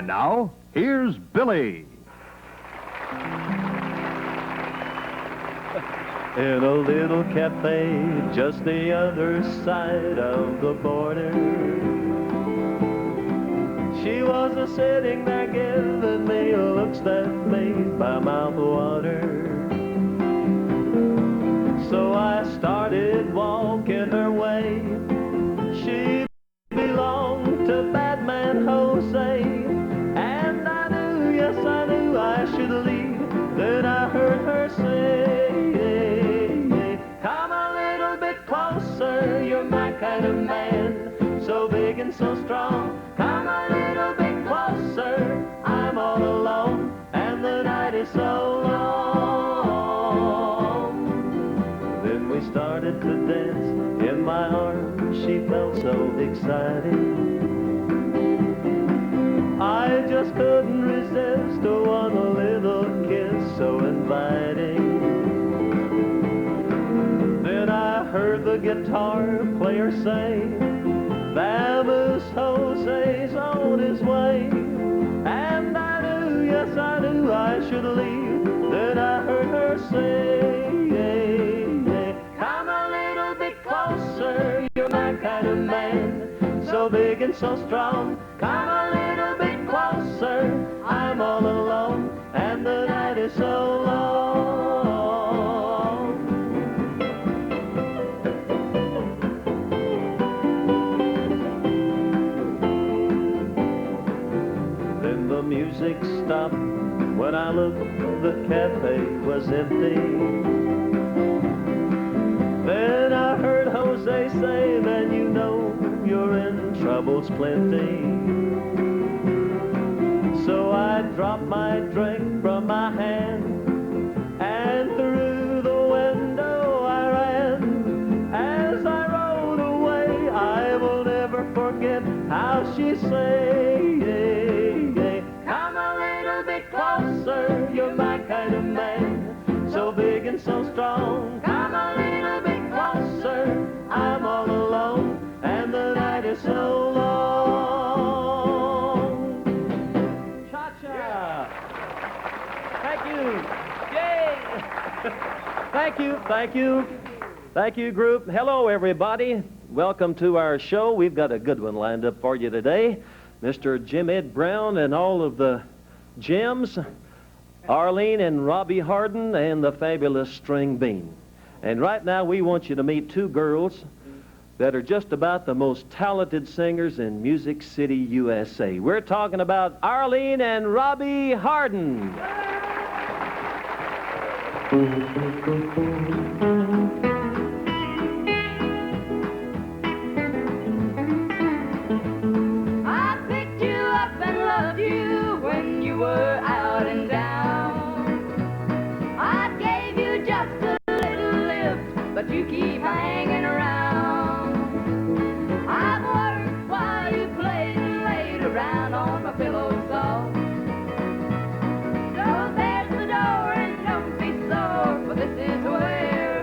And now, here's Billy. In a little cafe just the other side of the border, she was a-sitting there giving me looks that made my mouth water. So I started walking her way. She belonged to Batman Jose, and I knew, yes I knew I should leave. Then I heard her say, come a little bit closer, you're my kind of man, so big and so strong. Come a little bit closer, I'm all alone, and the night is so long. Then we started to dance in my arms, she felt so exciting. I just couldn't resist one little kiss so inviting. Then I heard the guitar player say, Vamoose Jose's on his way. And I knew, yes I knew I should leave. Then I heard her say, come a little bit closer, you're my kind of man, so big and so strong. Come a little bit closer, I'm all alone, and the night is so long. Then the music stopped. When I looked, the cafe was empty. Then I heard Jose say, then you know you're in troubles plenty. So I dropped my drink from my hand, and through the window I ran. As I rode away, I will never forget how she say, come a little bit closer, you're my kind of man, so big and so strong. Come a little bit closer, I'm all alone, and the night is so long. Cha-cha! Thank you! Yay! Thank you, thank you. Thank you, group. Hello, everybody. Welcome to our show. We've got a good one lined up for you today. Mr. Jim Ed Brown and all of the Jims, Arlene and Robbie Harden, and the fabulous Stringbean. And right now we want you to meet two girls that are just about the most talented singers in Music City, USA. We're talking about Arlene and Robbie Harden. I picked you up and loved you when you were out and down. I gave you just a little lift, but you keep hanging around. I've worked while you played and laid around on my pillow soft. So there's the door and don't be sore, for this is where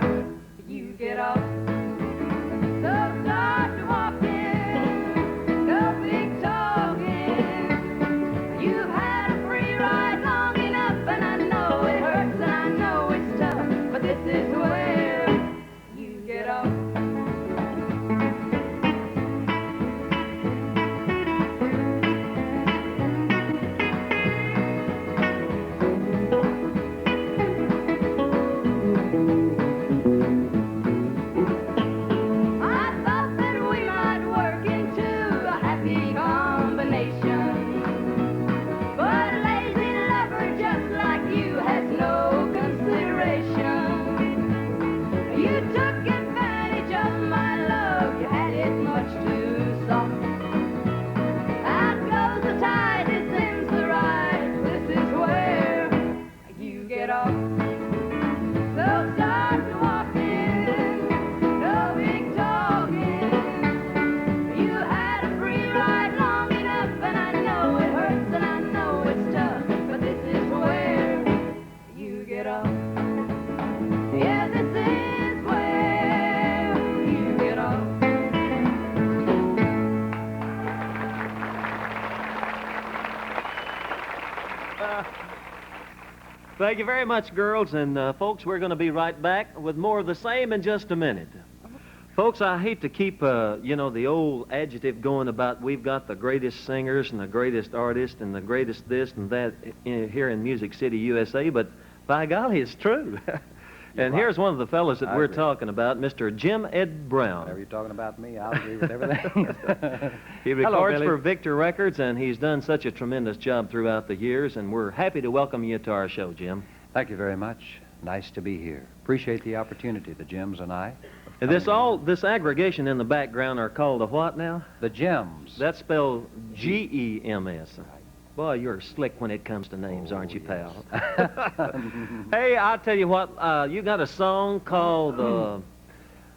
Thank you very much, girls. And, folks, we're going to be right back with more of the same in just a minute. Folks, I hate to keep, the old adjective going about we've got the greatest singers and the greatest artists and the greatest this and that here in Music City, USA, but by golly, it's true. And here's one of the fellas that we're talking about, Mr. Jim Ed Brown. Whenever you're talking about me, I'll agree with everything. He records for Victor Records, and he's done such a tremendous job throughout the years, and we're happy to welcome you to our show, Jim. Thank you very much. Nice to be here. Appreciate the opportunity, the Jims and I. And this aggregation in the background are called a what now? The Jims. That's spelled G-E-M-S. Boy, you're slick when it comes to names, aren't you, pal? Hey, I'll tell you what, you got a song called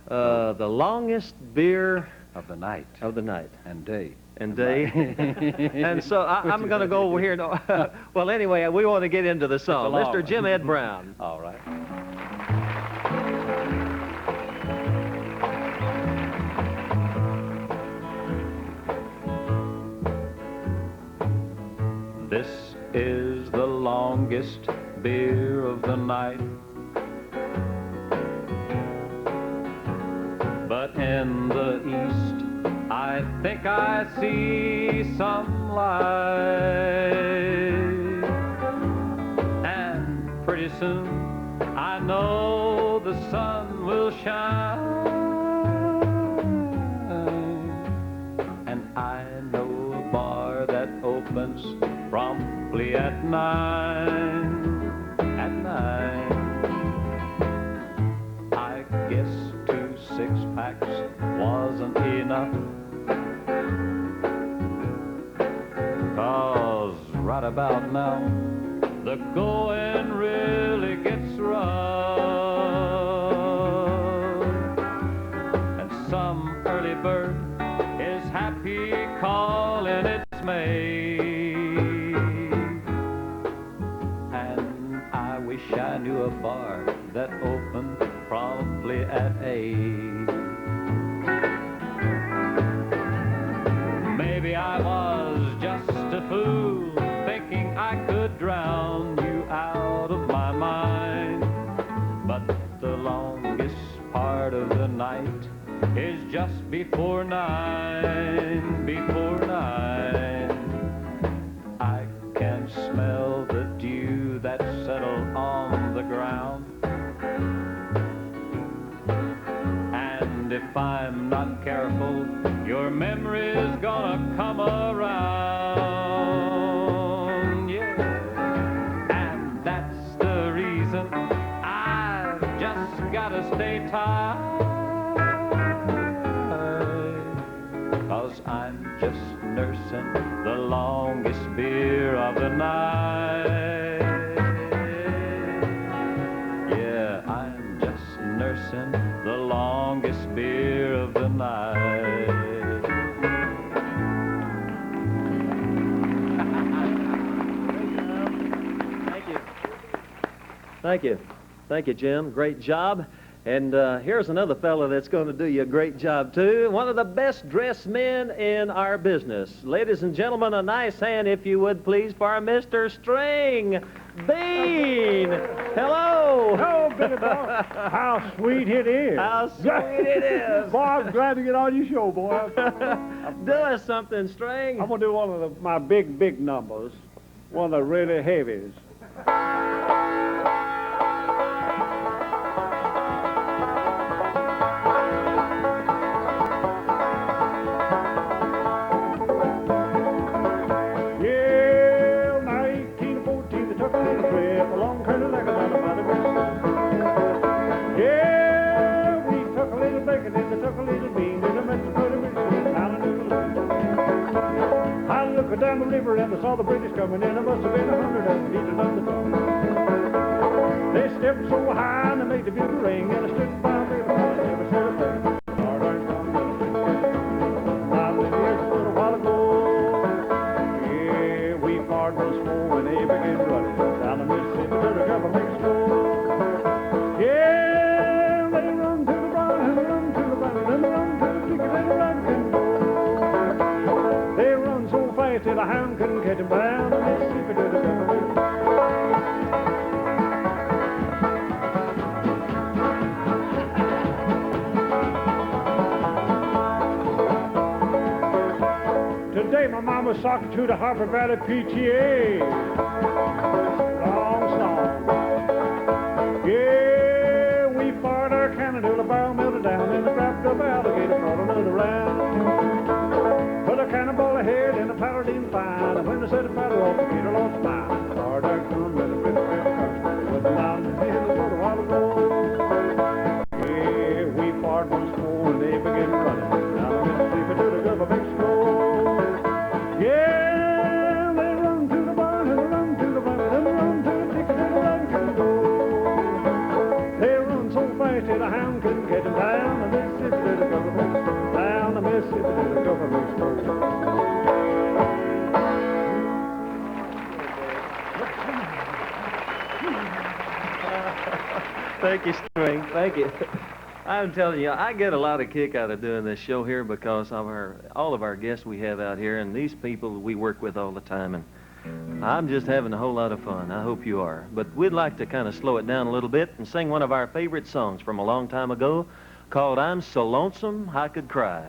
The Longest Beer of the Night. Of the Night. And Day. And Day. And so I'm going to go over here. Well, anyway, we want to get into the song. Mr. Jim Ed Brown. All right. This is the longest beer of the night, but in the east I think I see some light, and pretty soon I know the sun will shine, and I know a bar that opens promptly at 9. At 9. I guess 2 6-packs wasn't enough, 'cause right about now the going really gets rough, and some early bird is happy calling it's May. I knew a bar that opened promptly at 8. Maybe I was just a fool, thinking I could drown you out of my mind, but the longest part of the night is just before 9. Before 9, I can smell the dew that settled on the ground, and if I'm not careful, your memory's gonna come around, yeah, and that's the reason I've just gotta stay tight, 'cause I'm just nursing the longest beer of the night. Yeah, I'm just nursing the longest beer of the night. Thank you. Thank you. Thank you, Jim. Great job. And here's another fella that's going to do you a great job, too. One of the best-dressed men in our business. Ladies and gentlemen, a nice hand, if you would, please, for Mr. Stringbean. Hello. Hello, Billy Boy. How sweet it is. How sweet it is. Boy, I'm glad to get on your show, boy. Do us something, String. I'm going to do one of my big numbers, one of the really heavies. Down the river and I saw the British coming in. There must have been 100 of them beating on the top. They stepped so high and they made the bugle ring, and I stood by the river and I never said a thing. Hardens come to the street. 5 years a little while ago. Yeah, we fired was full when they began running down the Mississippi to the Gulf of Mexico. Yeah, they run to the brown and they run to the brown and they run to the creek and they run and go. They run so fast that a hound couldn't catch them down the Mississippi to the Gulf of Mexico. Today my mama's talking to the Harper Valley PTA. Long song. Yeah, we fired our cannon till the barrel melted down, and the wrapped up alligator brought another round. Put a cannonball ahead and a paladin fine, and when they set the powder off, the gator lost mine. Fired our gun with a red country, with the mountain in the water while ago. Yeah, we fired once more, and they began running down the Mississippi to the Gulf of Mexico. Yeah, they run to the barn, and they run to the barn, and they run to the ticket, and they run to the door. They run so fast that a hound couldn't catch them down the Mississippi to the Gulf of Mexico. Down the Mississippi to the Gulf of Mexico. Thank you, String. Thank you. I'm telling you, I get a lot of kick out of doing this show here because of all of our guests we have out here, and these people we work with all the time, and I'm just having a whole lot of fun. I hope you are. But we'd like to kind of slow it down a little bit and sing one of our favorite songs from a long time ago called I'm So Lonesome I Could Cry.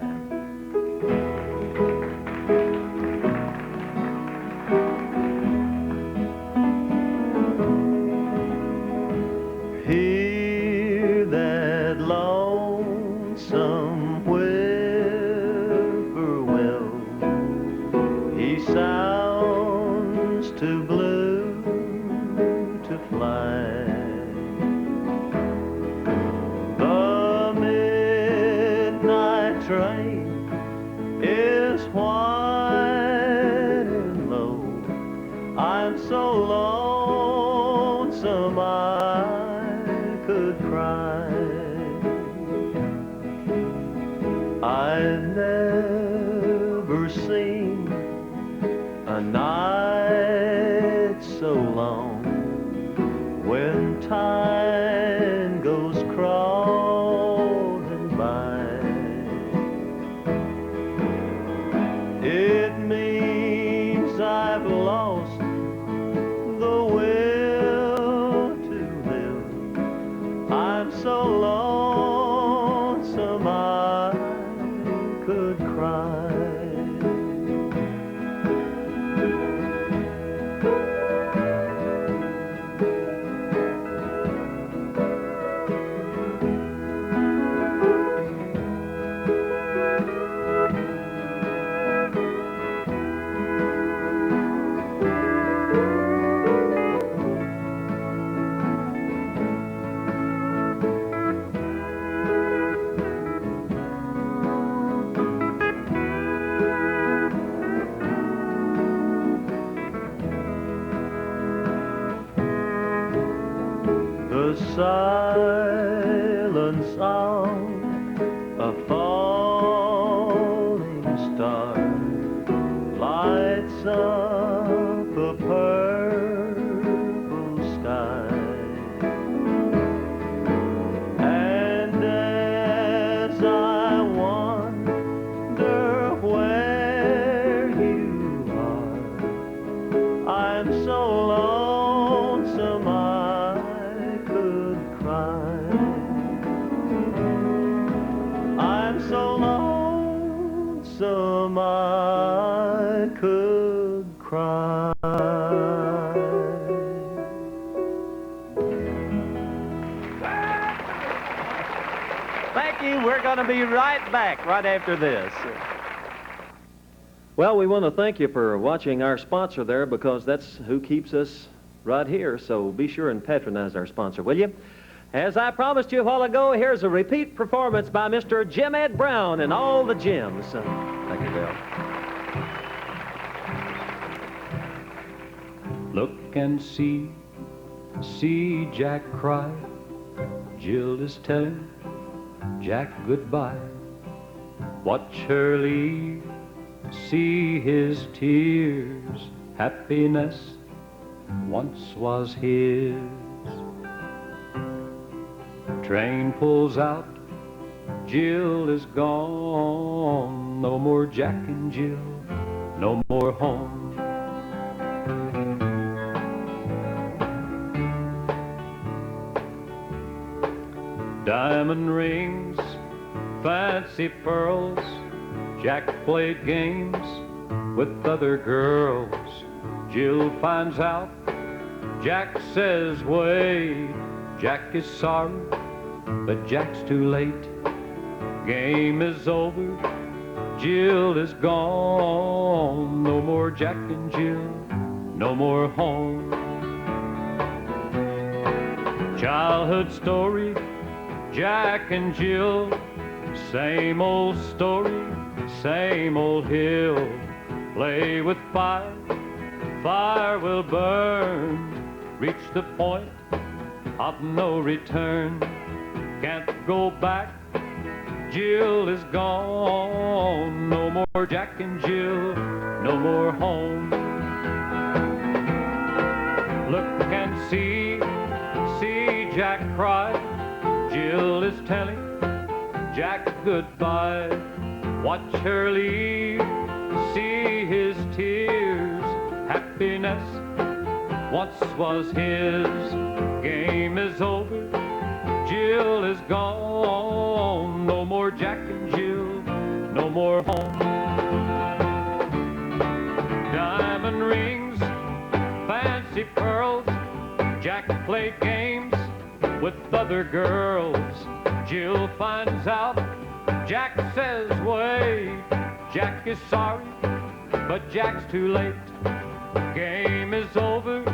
Hear that lonesome whippoorwill. He sounds too blue to fly. The midnight train is white and low. I'm so lonesome I could cry. I've never seen a night so long when time goes crawling by. It means I've lost the will to live. I'm so lonesome I could cry. The silence of a falling star lights up a purple sky, and as I wonder where you are, I'm so lonesome I could cry. I'm so lonesome I could cry. Thank you. We're going to be right back right after this. Well, we want to thank you for watching our sponsor there, because that's who keeps us right here. So be sure and patronize our sponsor, will you? As I promised you a while ago, here's a repeat performance by Mr. Jim Ed Brown and all the Jims. Thank you, Bill. Look and see Jack cry. Jill is telling Jack goodbye. Watch her leave, see his tears. Happiness once was his. Train pulls out, Jill is gone. No more Jack and Jill, no more home. Diamond rings, fancy pearls, Jack played games with other girls. Jill finds out. Jack says, wait. Jack is sorry, but Jack's too late. Game is over. Jill is gone. No more Jack and Jill. No more home. Childhood story, Jack and Jill. Same old story, same old hill. Play with fire, fire will burn. Reach the point of no return. Can't go back, Jill is gone. No more Jack and Jill, no more home. Look and see Jack cry. Jill is telling Jack goodbye. Watch her leave, see his tears. Happiness once was his. Game is over, Jill is gone. No more Jack and Jill, no more home. Diamond rings, fancy pearls. Jack played games with other girls. Jill finds out. Jack says, wait. Jack is sorry, but Jack's too late. Game is over.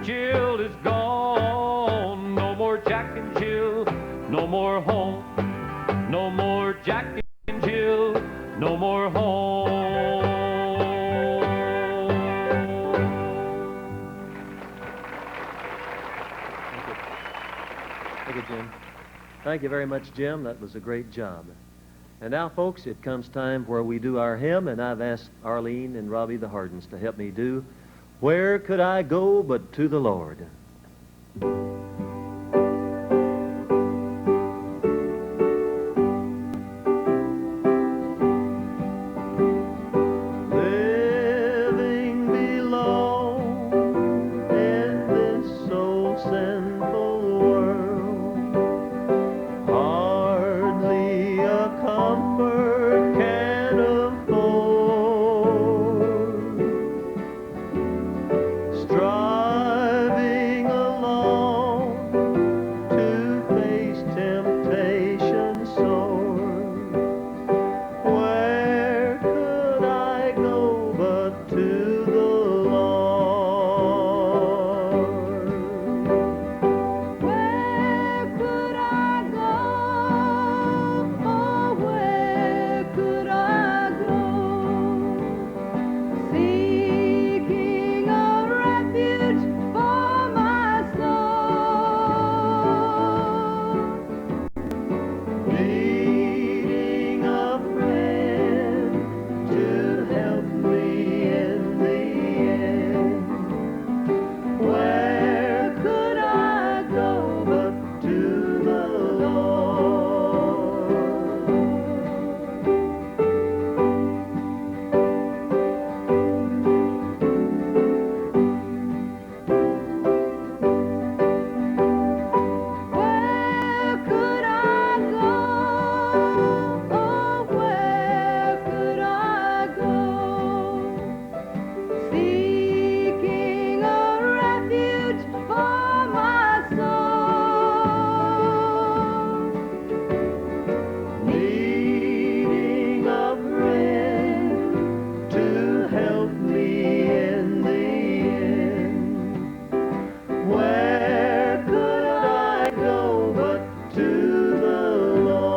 Jill is gone. No more Jack and Jill, no more home. No more Jack and Jill, no more home. Thank you, Jim. Thank you very much, Jim. That was a great job. And now, folks, it comes time where we do our hymn, and I've asked Arlene and Robbie the Hardens to help me do Where Could I Go But to the Lord? Living below in this so sinful world, hardly a comfort can afford. Striving alone to face temptation sore, where could I go but to the Lord? Where could I go? Oh, where could I go? Seeking a refuge for my soul. Needing a friend to help me in the end. Where could I go but to the Lord? Where could I go? Oh, where could I go? Seeking a refuge for my soul. Needing a friend to help me in the end. Where could I go but to the Lord?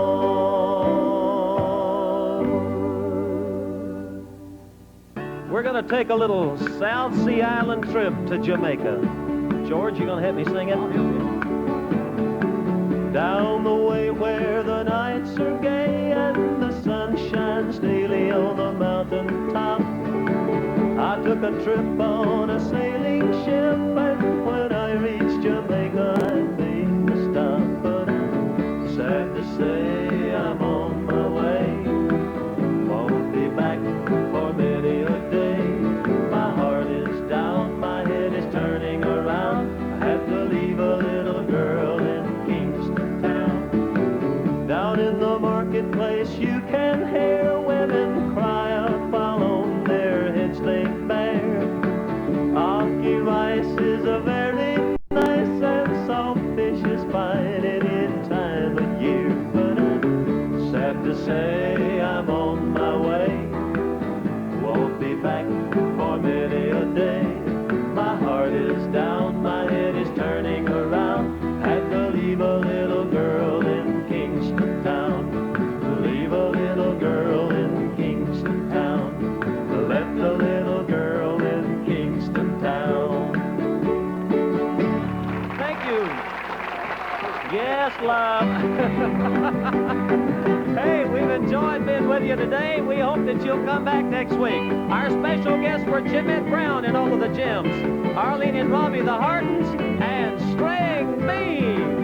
We're going to take a little South Sea Island trip to Jamaica. George, you going to help me sing it? Down the way where the nights are gay and the sun shines daily on the mountain top, I took a trip on a sailing ship, and when I reached Jamaica I made a stop. But sad to say I'm on my way, won't be back for many a day. My heart is down, my head is turning around. I have to leave a little girl in Kingston town. Down in the marketplace you can hear women cry out while on their back for many a day. My heart is down, my head is turning around. Had to leave a little girl in Kingston Town. Leave a little girl in Kingston Town. Left a little girl in Kingston Town. Thank you. Yes, love. Hey, we've enjoyed being with you today. We hope that you'll come back next week. Our special guests were Jimette Brown and all of the Gems, Arlene and Robbie the Hardens, and Stringbean.